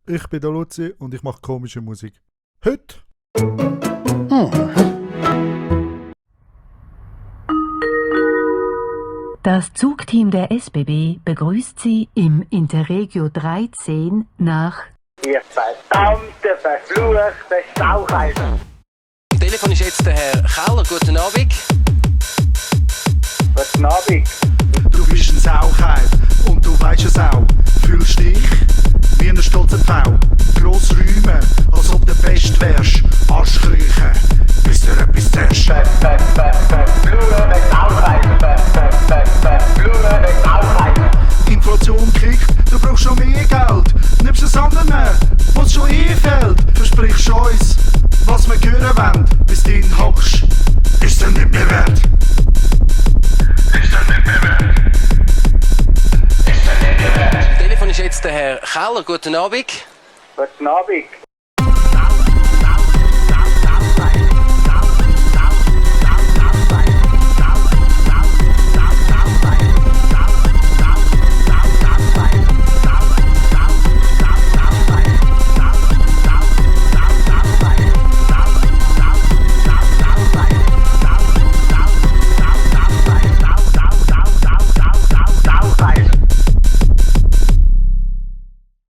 ich bin der Luzi und ich mache komische Musik. Heute. Das Zugteam der SBB begrüßt Sie im Interregio 13 nach Ihr verdammte, verfluchte Saucheibe. Am Telefon ist jetzt der Herr Keller. Guten Abend. Guten Abend. Du bist ein Saucheibe und du weisst es auch. Fühlst dich wie ein stolzer Pfau. Gross räumen, als ob du best wärst. Arschkriechen, bis dir etwas zerst. Verfluchte Saucheibe. Verfluchte Saucheibe. Inflation kickt, du brauchst schon mehr Geld. Nimmst es anderen, was schon fehlt. Versprichst uns, was wir hören wollen. Bis du ihn hockst, ist er nicht mehr wert. Ist er nicht mehr wert. Ist er nicht mehr wert. Am Telefon ist jetzt der Herr Keller. Guten Abend. Guten Abend.